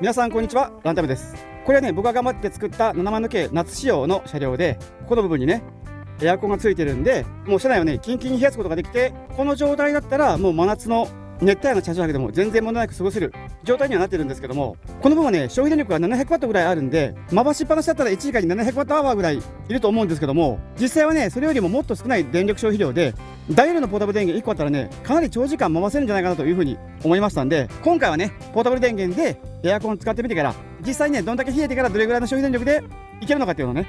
皆さんこんにちは、ランタムです。これはね、僕が頑張って作った7万抜け夏仕様の車両で、この部分にねエアコンがついてるんで、もう車内をねキンキンに冷やすことができて、この状態だったらもう真夏の熱帯夜の車中泊でも全然問題なく過ごせる状態にはなってるんですけども、この分はね消費電力が 700W ぐらいあるんで、回しっぱなしだったら1時間に 700Wh ぐらいいると思うんですけども、実際はねそれよりももっと少ない電力消費量で、ダイヤルのポータブル電源1個あったらねかなり長時間回せるんじゃないかなというふうに思いましたんで、今回はねポータブル電源でエアコン使ってみてから、実際にねどんだけ冷えてからどれぐらいの消費電力でいけるのかっていうのをね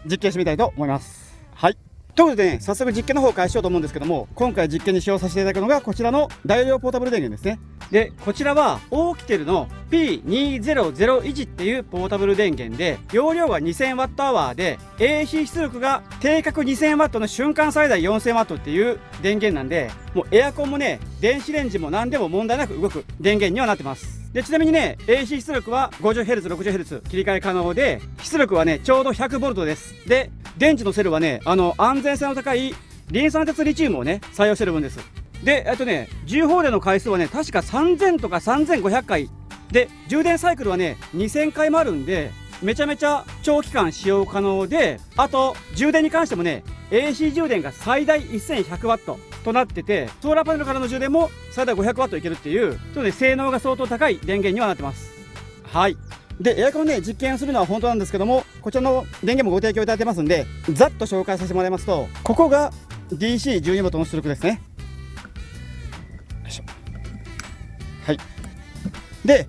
実験してみたいと思います。はい、ということでね、早速実験の方を開始しようと思うんですけども、今回実験に使用させていただくのがこちらの大容量ポータブル電源ですね。で、こちらはオーキテルの P2001 っていうポータブル電源で、容量が 2000Wh で AC 出力が定格 2000W の瞬間最大 4000W っていう電源なんで、もうエアコンもね電子レンジも何でも問題なく動く電源にはなってます。で、ちなみにね AC 出力は 50Hz、60Hz 切り替え可能で、出力はねちょうど 100V です。で、電池のセルはね安全性の高いリン酸鉄リチウムをね採用してる分です。で、充放電の回数はね確か3000とか3500回で、充電サイクルはね2000回もあるんで、めちゃめちゃ長期間使用可能で、あと充電に関してもね AC 充電が最大 1100W となってて、ソーラーパネルからの充電も最大 500W いけるっていう、ちょっとね性能が相当高い電源にはなってます。はい。で、エアコンね実験するのは本当なんですけども、こちらの電源もご提供いただいてますんで、ざっと紹介させてもらいますと、ここが DC12V の出力ですね。よいしょ。はい。で、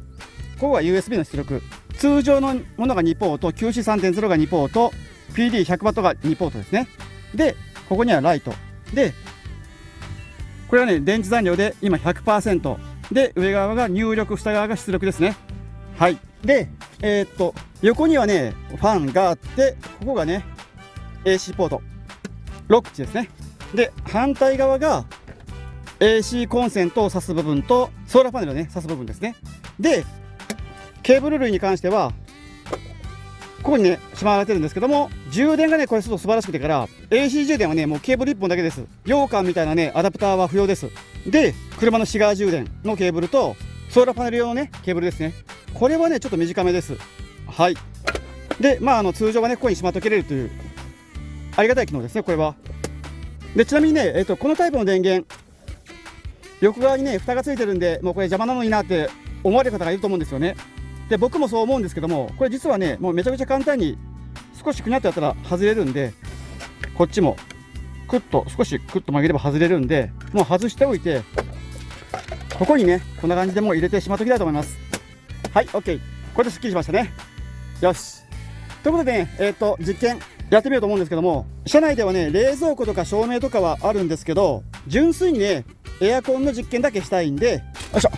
ここが USB の出力。通常のものが2ポート、QC3.0 が2ポート、PD100W が2ポートですね。で、ここにはライトで、これはね電池残量で今 100% で、上側が入力、下側が出力ですね。はい。で、横にはねファンがあって、ここがね AC ポート6口ですね。で、反対側が AC コンセントを挿す部分とソーラーパネルをね挿す部分ですね。で、ケーブル類に関してはここにねしまわれてるんですけども、充電がねこれちょっと素晴らしくてから、 AC 充電はねもうケーブル1本だけです。羊羹みたいなねアダプターは不要です。で、車のシガー充電のケーブルとソーラーパネル用のねケーブルですね。これはねちょっと短めです。はい。で、通常はねここにしまっておけれるというありがたい機能ですね、これは。で、ちなみにね、このタイプの電源、横側にね蓋がついてるんで、もうこれ邪魔なのになって思われる方がいると思うんですよね。で、僕もそう思うんですけども、これ実はねもうめちゃくちゃ簡単に少しくにゃってやったら外れるんで、こっちも少しクッと曲げれば外れるんで、もう外しておいて、ここにねこんな感じでもう入れてしまっておきたいと思います。はい、 OK。 これですっきりしましたね。よし。ということでね、実験やってみようと思うんですけども、車内ではね冷蔵庫とか照明とかはあるんですけど、純粋にねエアコンの実験だけしたいんで、よいしょ、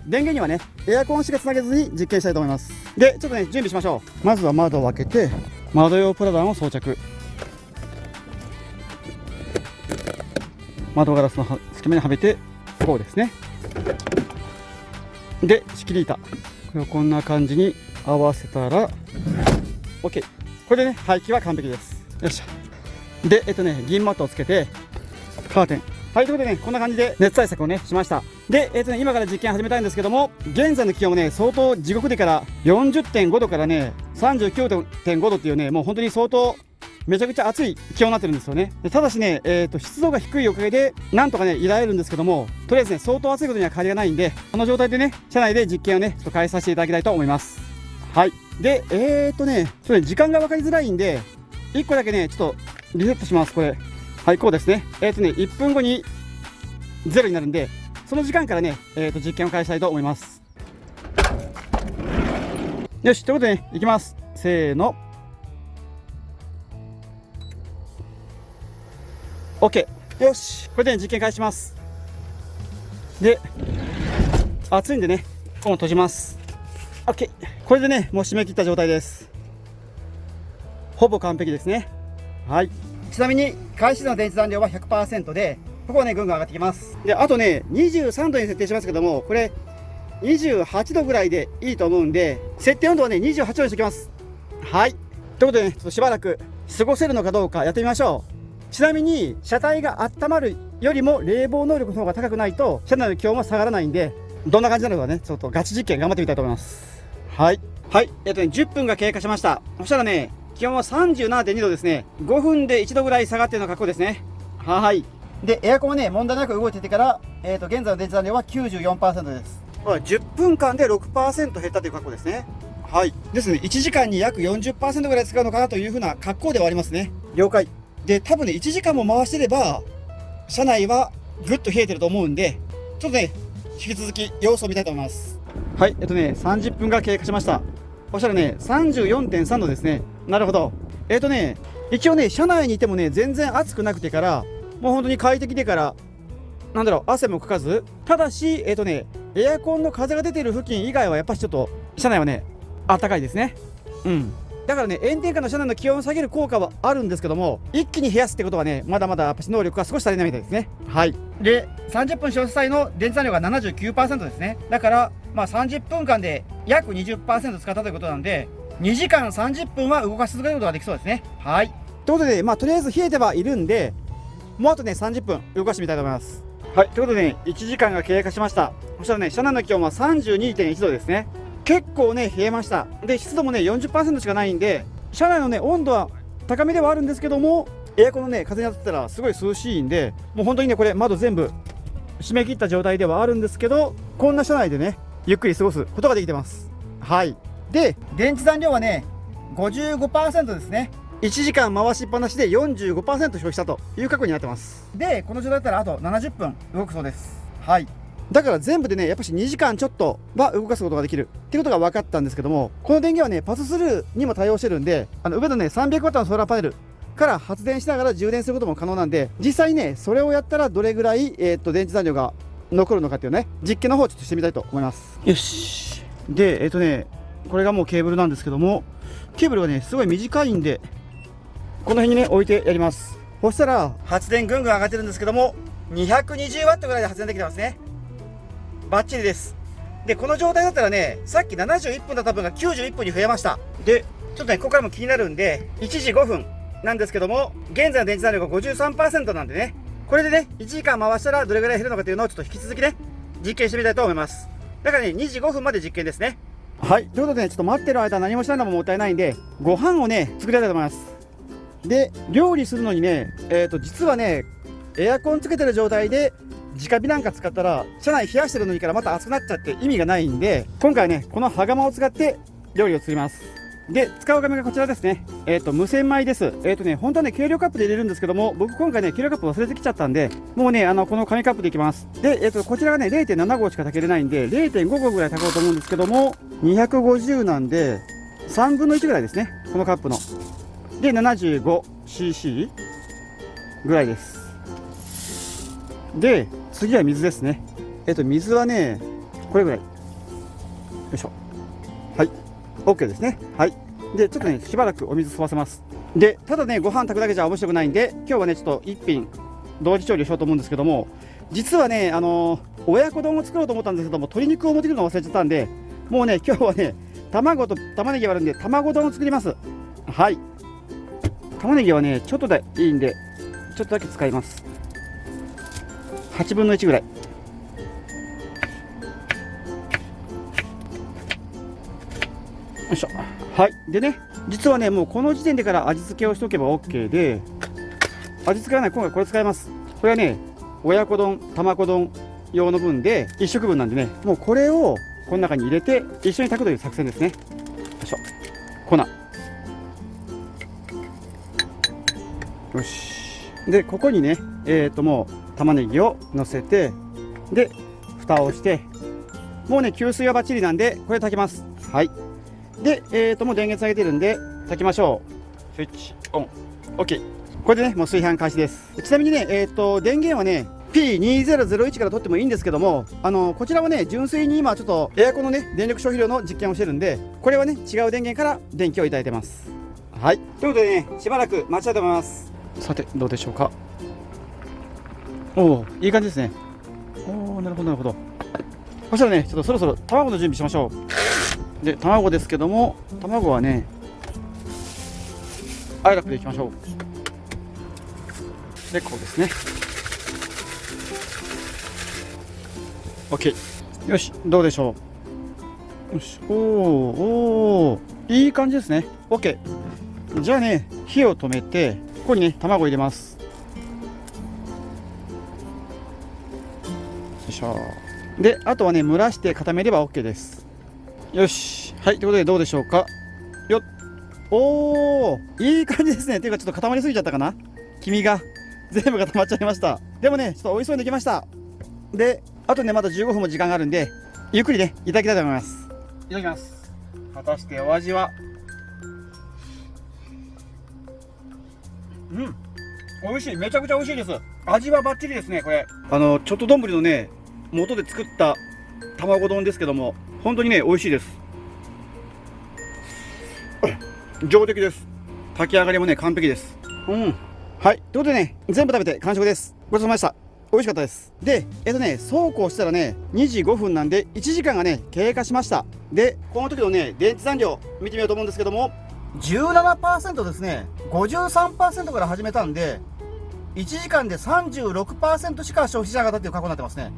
電源にはねエアコンしかつなげずに実験したいと思います。で、ちょっとね準備しましょう。まずは窓を開けて窓用プラダンを装着。窓ガラスの隙間にはめてこうですね。で、仕切り板、これをこんな感じに合わせたら OK。 これでね排気は完璧です。よいしょ。で、銀マットをつけてカーテン。はい、ということでねこんな感じで熱対策をねしました。で、今から実験始めたいんですけども、現在の気温もね相当地獄でから 40.5 度からね 39.5 度っていうね、もう本当に相当めちゃくちゃ暑い気温になってるんですよね。で、ただしね、湿度が低いおかげでなんとかねいられるんですけども、とりあえずね相当暑いことには変わりがないんで、この状態でね車内で実験をねちょっと開始させていただきたいと思います。はい。で、ちょっとね時間が分かりづらいんで1個だけねちょっとリセットします。これ、はい、こうですね。1分後に0になるんで、その時間からね実験を開始したいと思います。よし、ということでねいきます。せーの。OK。 よし、これで、ね、実験開始します。で、暑いんでねここも閉じます。 OK。 これでねもう締め切った状態です。ほぼ完璧ですね。はい。ちなみに開始時の電池残量は 100% で、ここはねぐんぐん上がってきます。で、あとね23度に設定しますけども、これ28度ぐらいでいいと思うんで、設定温度はね28度にしておきます。はい。ということでね、ちょっとしばらく過ごせるのかどうかやってみましょう。ちなみに車体が温まるよりも冷房能力の方が高くないと車内の気温は下がらないんで、どんな感じなのかねちょっとガチ実験頑張ってみたいと思います。はい。はい。10分が経過しました。そしたらね、気温は 37.2 度ですね。5分で1度ぐらい下がっているのが格好ですね。はい。で、エアコンはね、問題なく動いててから、現在の電池残量は 94% です。10分間で 6% 減ったという格好ですね。はい。ですね、1時間に約 40% ぐらい使うのかなというふうな格好ではありますね。了解。で、多分ね、1時間も回してれば、車内はぐっと冷えてると思うんで、ちょっとね、引き続き様子を見たいと思います。はい、30分が経過しました。そしたらね、34.3 度ですね。なるほど。一応ね、車内にいてもね、全然暑くなくてから、もう本当に快適でから、なんだろう、汗もかかず、ただし、エアコンの風が出てる付近以外はやっぱりちょっと、車内はね、暖かいですね。うん。だからね、炎天下の車内の気温を下げる効果はあるんですけども、一気に冷やすってことはね、まだまだやっぱし能力が少し足りないみたいですね。はい。で、30分消費際の電池残量が 79% ですね。だから、30分間で約 20% 使ったということなんで、2時間30分は動かし続けることができそうですね。はい。ということで、とりあえず冷えてはいるんで、もうあとね、30分動かしてみたいと思います。はい。ということでね、1時間が経過しました。そしたらね、車内の気温は 32.1 度ですね。結構ね、冷えました。で、湿度もね、40% しかないんで、車内のね、温度は高めではあるんですけども、エアコンのね、風に当たったらすごい涼しいんで、もう本当にね、これ窓全部閉め切った状態ではあるんですけど、こんな車内でね、ゆっくり過ごすことができてます。はい。で、電池残量はね、55% ですね。1時間回しっぱなしで 45% 消費したという過去になってます。で、この状態だったらあと70分動くそうです。はい。だから全部でね、やっぱし2時間ちょっとは動かすことができるっていうことが分かったんですけども、この電源はね、パススルーにも対応してるんで、上のね、300W のソーラーパネルから発電しながら充電することも可能なんで、実際ね、それをやったらどれぐらい、電池残量が残るのかっていうね、実験の方をちょっとしてみたいと思います。よし。で、これがもうケーブルなんですけども、ケーブルがね、すごい短いんで、この辺にね、置いてやります。そしたら、発電ぐんぐん上がってるんですけども、220W ぐらいで発電できてますね。バッチリです。で、この状態だったらね、さっき71分だった分が91分に増えました。で、ちょっとね、ここからも気になるんで、1時5分なんですけども、現在の電池残量が 53% なんでね、これでね、1時間回したらどれぐらい減るのかというのをちょっと引き続きね、実験してみたいと思います。だからね、2時5分まで実験ですね。はい、ということでね、ちょっと待ってる間何もしないのももったいないんで、ご飯をね、作りたいと思います。で、料理するのにね、実はね、エアコンつけてる状態で、直火なんか使ったら車内冷やしてるのにからまた熱くなっちゃって意味がないんで、今回はねこの羽釜を使って料理を作ります。で、使う紙がこちらですね。無洗米です。本当はね計量カップで入れるんですけども、僕今回ね計量カップ忘れてきちゃったんで、もうねこの紙カップでいきます。で、こちらがね 0.7 号しか炊けれないんで 0.5 号ぐらい炊こうと思うんですけども、250なんで3分の1ぐらいですね、このカップの。で 75cc ぐらいです。で、次は水ですね。水はね、これぐらい。よいしょ。はい。OK ですね。はい。で、ちょっとね、しばらくお水吸わせます。で、ただね、ご飯炊くだけじゃ面白くないんで、今日はね、ちょっと一品、同時調理をしようと思うんですけども、実はね、親子丼を作ろうと思ったんですけども、鶏肉を持ってくるのを忘れちゃったんで、もうね、今日はね、卵と玉ねぎがあるんで、卵丼を作ります。はい。玉ねぎはね、ちょっとでいいんで、ちょっとだけ使います。8分の1ぐらい。よいしょ。はい。でね、実はね、もうこの時点でから味付けをしておけば OK で、味付けはね、今回これ使います。これはね、親子丼、卵丼用の分で1食分なんでね、もうこれをこの中に入れて一緒に炊くという作戦ですね。よいしょ。粉。よし。で、ここにね、もう玉ねぎを乗せて、で、蓋をして、もうね、吸水はバッチリなんで、これ炊きます。はい。で、もう電源下げてるんで、炊きましょう。スイッチオン。OK。これでね、もう炊飯開始です。ちなみにね、電源はね、P2001 から取ってもいいんですけども、こちらはね、純粋に今ちょっとエアコンのね、電力消費量の実験をしてるんで、これはね、違う電源から電気をいただいてます。はい。ということでね、しばらく待ちたいと思います。さて、どうでしょうか。おお、いい感じですね。おお、なるほどなるほど。そしたらね、ちょっとそろそろ卵の準備しましょう。で、卵ですけども、卵はね、アイラップでいきましょう。で、こうですね。OK。よし、どうでしょう。よし、おー、いい感じですね。 OK。 じゃあね、火を止めて、ここにね、卵を入れます。よいしょ。で、あとはね、蒸らして固めれば OK です。よし。はい、ということでどうでしょうか。よっ。おー、いい感じですね。というか、ちょっと固まりすぎちゃったかな、黄身が。全部固まっちゃいました。でもね、ちょっと美味しそうにできました。で、あとね、まだ15分も時間があるんで、ゆっくりね、いただきたいと思います。いただきます。果たしてお味は。美味しい。めちゃくちゃ美味しいです。味はバッチリですね、これ。ちょっと丼のね、元で作った卵丼ですけども、本当にね、美味しいです。上出来です。炊き上がりもね、完璧です。はい、ということでね、全部食べて完食です。ごちそうさまでした。美味しかったです。で、そうこうしたらね、2時5分なんで、1時間がね、経過しました。で、この時のね、電池残量、見てみようと思うんですけども、17% ですね、53% から始めたんで、1時間で 36% しか消費しなかったっていう過去になってますね。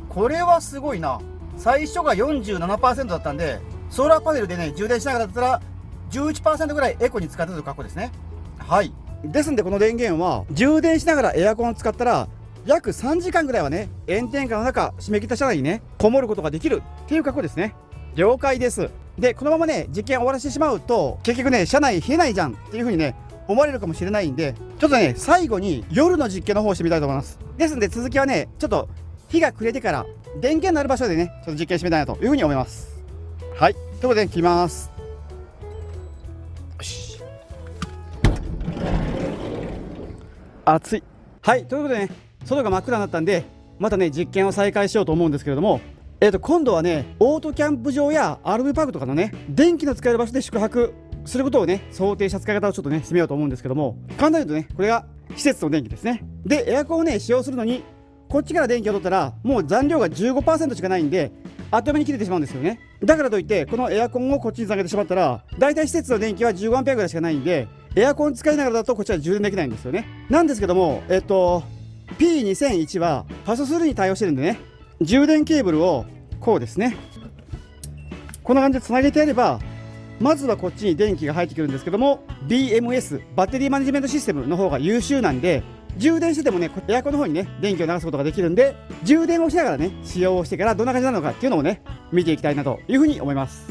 これはすごいな。最初が 47% だったんで、ソーラーパネルでね、充電しながらだったら、11% ぐらいエコに使ったという過去ですね。はい。ですんで、この電源は充電しながらエアコンを使ったら約3時間ぐらいはね、炎天下の中締め切った車内にね、こもることができるっていう格好ですね。了解です。で、このままね、実験を終わらせてしまうと結局ね、車内冷えないじゃんっていう風にね、思われるかもしれないんで、ちょっとね、最後に夜の実験の方をしてみたいと思います。ですんで、続きはね、ちょっと日が暮れてから電源のある場所でね、ちょっと実験してみたいなという風に思います。はい、ということで切ります。よし、暑い。はい、ということでね、外が真っ暗になったんで、またね、実験を再開しようと思うんですけれども、今度はね、オートキャンプ場や RV パークとかのね、電気の使える場所で宿泊することをね、想定した使い方をちょっとね、してみようと思うんですけども、簡単に言うとね、これが施設の電気ですね。で、エアコンをね、使用するのに、こっちから電気を取ったら、もう残量が 15% しかないんで、あっという間に切れてしまうんですよね。だからといって、このエアコンをこっちに下げてしまったら、だいたい施設の電気は15アンペアぐらいしかないんで、エアコン使いながらだとこっちは充電できないんですよね。なんですけども、P2001 はパソスルーに対応してるんでね、充電ケーブルをこうですね、こんな感じでつなげてやれば、まずはこっちに電気が入ってくるんですけども、 BMS バッテリーマネジメントシステムの方が優秀なんで、充電しててもね、エアコンの方にね、電気を流すことができるんで、充電をしながらね、使用をしてからどんな感じなのかっていうのをね、見ていきたいなというふうに思います。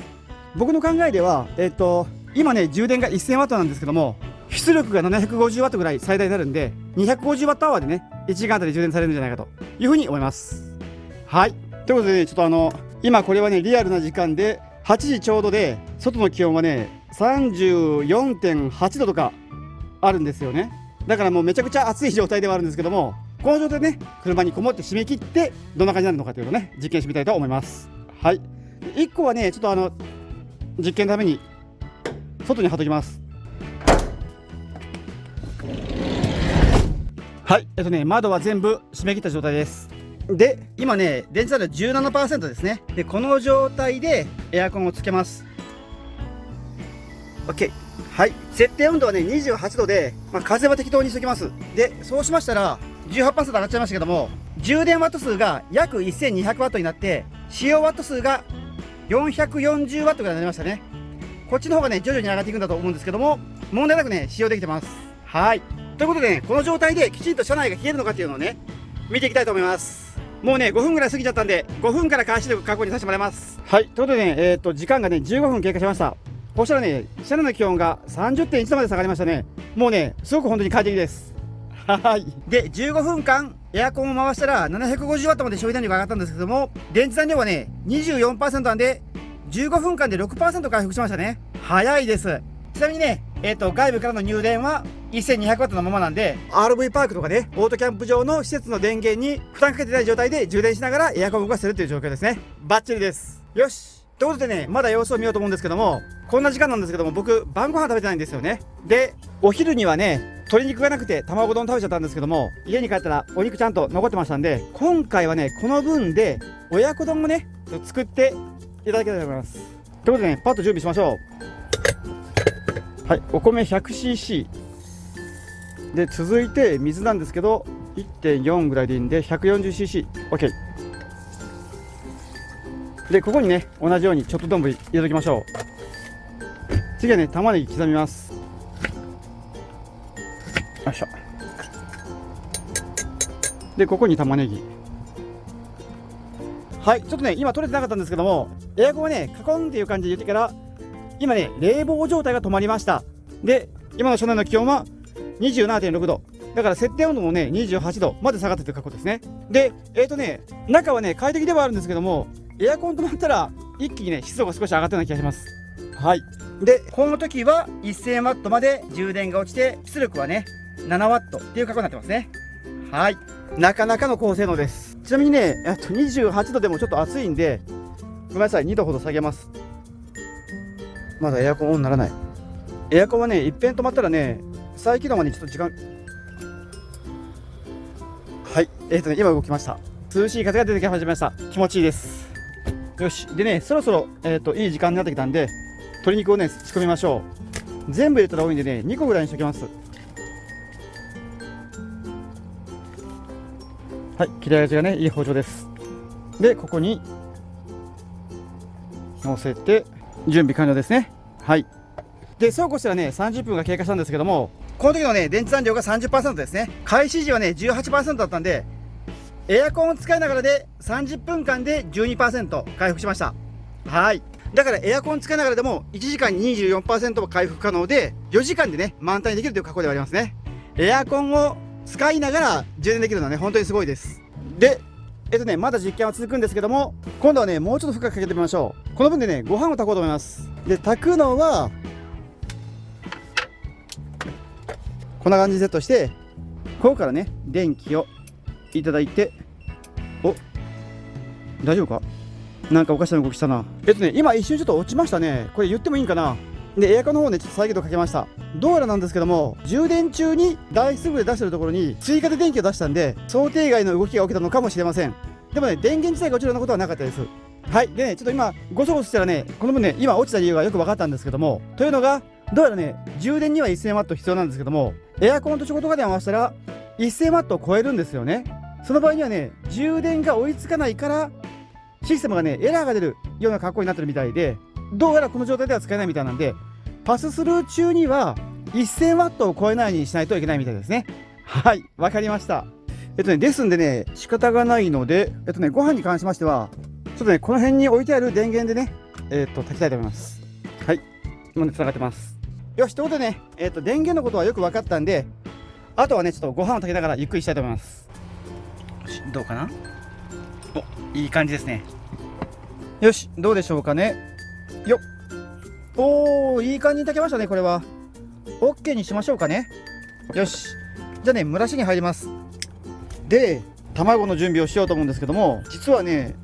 僕の考えでは、今ね、充電が 1000W なんですけども、出力が 750W ぐらい最大になるんで、250Wh でね、1時間あたり充電されるんじゃないかというふうに思います。はい、ということでね、ちょっと今これはね、リアルな時間で8時ちょうどで、外の気温はね 34.8 度とかあるんですよね。だからもうめちゃくちゃ暑い状態ではあるんですけども、この状態でね、車にこもって締め切ってどんな感じになるのかというのをね、実験してみたいと思います。はい、1個はね、ちょっと実験のために外に貼っときます。はい、窓は全部閉め切った状態です。で、今ね、電池残量 17% ですね。で、この状態でエアコンをつけます。 OK。 はい、設定温度はね28度で、風は適当にしときます。で、そうしましたら 18% 上がっちゃいましたけども、充電ワット数が約 1200W になって、使用ワット数が 440W ぐらいになりましたね。こっちの方がね、徐々に上がっていくんだと思うんですけども、問題なくね、使用できてます。はい、ということでね、この状態できちんと車内が冷えるのかっていうのをね、見ていきたいと思います。もうね、5分ぐらい過ぎちゃったんで、5分から開始力確保にさせてもらいます。はい、ということでね、時間がね、15分経過しました。こしたらね、車内の気温が 30.1 度まで下がりましたね。もうね、すごく本当に快適です。はい。で、15分間、エアコンを回したら 750W まで消費電力が上がったんですけども、電池残量はね、24% なんで、15分間で 6% 回復しましたね。早いです。ちなみにね、外部からの入電は 1200W のままなんで、 RV パークとかね、オートキャンプ場の施設の電源に負担かけてない状態で充電しながらエアコンを動かしてるという状況ですね。バッチリです。よし、ということでね、まだ様子を見ようと思うんですけども、こんな時間なんですけども、僕晩ご飯食べてないんですよね。で、お昼にはね、鶏肉がなくて卵丼食べちゃったんですけども、家に帰ったらお肉ちゃんと残ってましたんで、今回はね、この分で親子丼をね、作っていただきたいと思います。ということでね、パッと準備しましょう。はい、お米 100cc で、続いて水なんですけど 1.4 ぐらいでいいんで 140cc。 OK。でここにね同じようにちょっとどんぶり入れときましょう。次はね玉ねぎ刻みます。よいしょ。でここに玉ねぎ。はい、ちょっとね今取れてなかったんですけども、エアコンはねカコンっていう感じで言ってから今ね冷房状態が止まりました。で今の車内の気温は 27.6 度だから設定温度もね28度まで下がってという格好ですね。で中はね快適ではあるんですけども、エアコン止まったら一気にね湿度が少し上がったような気がします。はい。でこの時は1000ワットまで充電が落ちて、出力はね7ワットっていう格好になってますね。はい、なかなかの高性能です。ちなみにね28度でもちょっと暑いんでごめんなさい、2度ほど下げます。まだエアコンオンにならない。エアコンはねいっぺん止まったらね再起動までちょっと時間。はい、今動きました。涼しい風が出てき始めました。気持ちいいです。よし。でねそろそろいい時間になってきたんで鶏肉をね仕込みましょう。全部入れたら多いんでね2個ぐらいにしときます。はい、切れ味がねいい包丁です。でここに乗せて準備完了ですね。はい。でそうこうしたらね30分が経過したんですけども、この時のね電池残量が 30% ですね。開始時はね 18% だったんで、エアコンを使いながらで30分間で 12% 回復しました。はい。だからエアコン使いながらでも1時間に 24% 回復可能で、4時間でね満タンにできるという格好ではありますね。エアコンを使いながら充電できるのはね本当にすごいです。でまだ実験は続くんですけども、今度はねもうちょっと深くかけてみましょう。この分でねご飯を炊こうと思います。で炊くのはこんな感じでセットして、ここからね電気をいただいて、お、大丈夫か、なんかおかしな動きしたな。今一瞬ちょっと落ちましたね。これ言ってもいいんかな。でエアコンの方ねちょっと再起動かけました。どうやらなんですけども、充電中に大出力で出してるところに追加で電気を出したんで、想定外の動きが起きたのかもしれません。でもね電源自体が落ちるようなことはなかったです。はい。でねちょっと今ゴソゴソしたらねこの分ね今落ちた理由がよく分かったんですけども、というのがどうやらね充電には 1000W 必要なんですけども、エアコンと仕事家電を合わせたら 1000W を超えるんですよね。その場合にはね充電が追いつかないからシステムがねエラーが出るような格好になってるみたいで、どうやらこの状態では使えないみたいなんで、パススルー中には 1000W を超えないようにしないといけないみたいですね。はい、わかりました。ですんでね仕方がないのでご飯に関しましてはちょっとねこの辺に置いてある電源でね炊きたいと思います。はい、今ね繋がってます。よし。ということでね電源のことはよく分かったんで、あとはねちょっとご飯を炊きながらゆっくりしたいと思います。どうかな。お、いい感じですね。よし、どうでしょうかね。よっ、おー、いい感じに炊けましたね。これは OK にしましょうかね。よし。じゃあね蒸らしに入ります。で卵の準備をしようと思うんですけども、実はね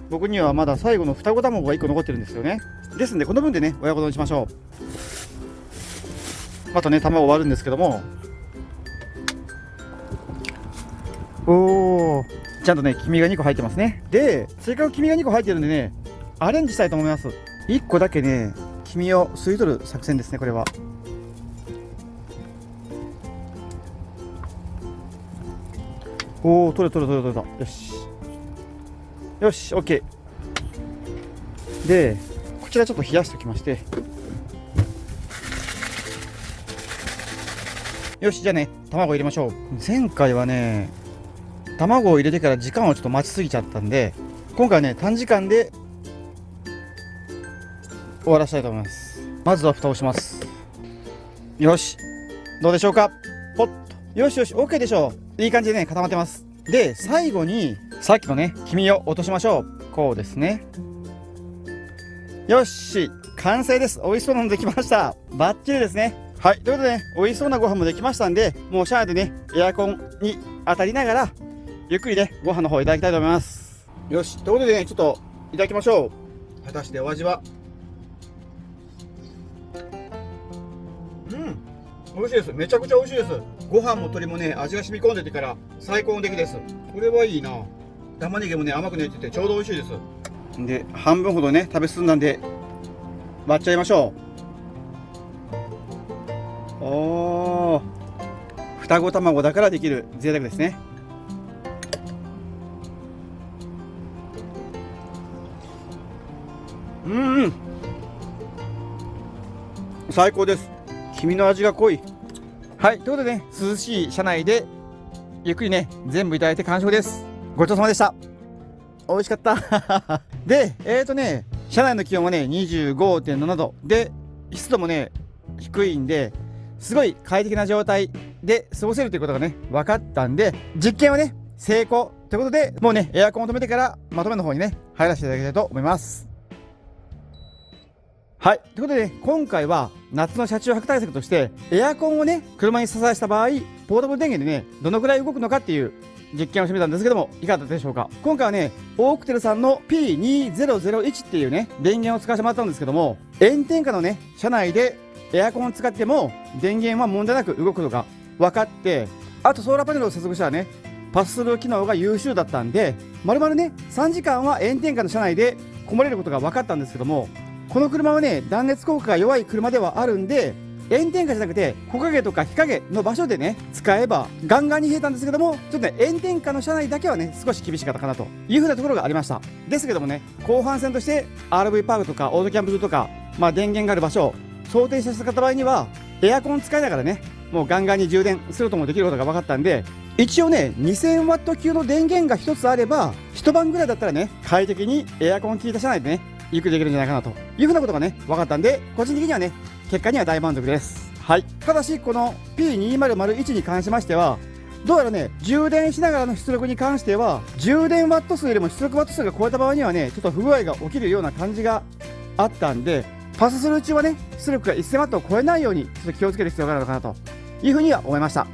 僕にはまだ最後の双子卵が1個残ってるんですよね。ですんでこの分でね親子丼にしましょう。あとね卵割るんですけども、おー、ちゃんとね黄身が2個入ってますね。でせっかく黄身が2個入ってるんでねアレンジしたいと思います。1個だけね黄身を吸い取る作戦ですね。これはおお、取れた。よしよし、 OK でこちらちょっと冷やしておきまして、よし。じゃあね卵入れましょう。前回はね卵を入れてから時間をちょっと待ちすぎちゃったんで、今回はね短時間で終わらせたいと思います。まずは蓋をします。よし、どうでしょうか。ポッと、よし OK でしょう。いい感じでね固まってます。で最後にさっきのね黄身を落としましょう。こうですね。よし、完成です。美味しそうなのできました。バッチリですね。はい、ということでね美味しそうなご飯もできましたんで、もう車内でねエアコンに当たりながらゆっくりねご飯の方いただきたいと思います。よし、ということでねちょっといただきましょう。果たしてお味は。美味しいです。めちゃくちゃ美味しいです。ご飯も鶏もね味が染み込んでてから最高の出来です。これはいいな。玉ねぎもね甘くねっててちょうど美味しいです。で半分ほどね食べ進んだんで割っちゃいましょう。おー、双子卵だからできる贅沢ですね。最高です。黄身の味が濃い。はい、ということでね、涼しい車内でゆっくりね全部いただいて完食です。ごちそうさまでした。美味しかったで車内の気温はね 25.7 度で、湿度もね低いんですごい快適な状態で過ごせるということがね分かったんで、実験はね成功ということで、もうねエアコンを止めてからまとめの方にね入らせていただきたいと思います。はい、ということで、今回は夏の車中泊対策としてエアコンをね車に挿した場合、ポータブル電源でねどのくらい動くのかっていう実験をしてみたんですけども、いかがだったでしょうか。今回はねオークテルさんの P2001 っていうね電源を使わせてもらったんですけども、炎天下のね車内でエアコンを使っても電源は問題なく動くのが分かって、あとソーラーパネルを接続したらねパススルー機能が優秀だったんで、まるまるね3時間は炎天下の車内でこもれることが分かったんですけども、この車はね断熱効果が弱い車ではあるんで、炎天下じゃなくて木陰とか日陰の場所でね使えばガンガンに冷えたんですけども、ちょっとね炎天下の車内だけはね少し厳しかったかなというふうなところがありました。ですけどもね、後半戦として RV パークとかオートキャンプ場とか、電源がある場所を想定した場合にはエアコン使いながらねもうガンガンに充電することもできることが分かったんで、一応ね 2000W 級の電源が1つあれば一晩ぐらいだったらね快適にエアコン効いた車内でねゆっくりできるんじゃないかなというふうなことがね分かったんで、個人的にはね結果には大満足です。はい、ただしこの P2001 に関しましては、どうやらね充電しながらの出力に関しては充電ワット数よりも出力ワット数が超えた場合にはねちょっと不具合が起きるような感じがあったんで、パスするうちはね出力が 1000W を超えないようにちょっと気をつける必要があるのかなというふうには思いました。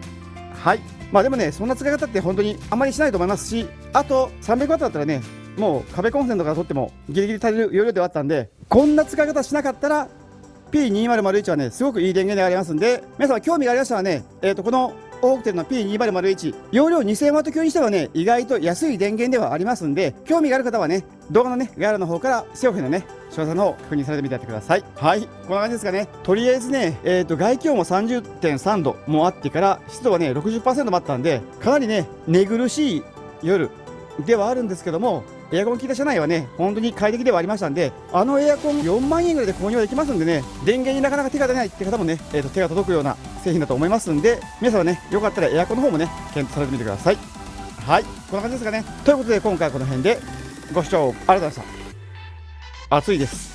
はい、でもねそんな使い方って本当にあまりしないと思いますし、あと 300W だったらねもう壁コンセントから取ってもギリギリ足りる容量ではあったんで、こんな使い方しなかったら P2001 はねすごくいい電源でありますんで、皆様興味がありましたらね、このオークテルの P2001 容量 2000W 級にしてはね意外と安い電源ではありますんで、興味がある方はね動画のね概要欄の方から商品のね詳細の方を確認されてみてやってください。はい、こんな感じですかね。とりあえずね外気温も 30.3 度もあってから湿度はね 60% もあったんで、かなりね寝苦しい夜ではあるんですけども、エアコン効いた車内はね本当に快適ではありましたんで、エアコン4万円ぐらいで購入はできますんでね、電源になかなか手が出ないって方もね、手が届くような製品だと思いますんで、皆さんはねよかったらエアコンの方もね検討されてみてください。はい、こんな感じですかね。ということで今回はこの辺でご視聴ありがとうございました。暑いです。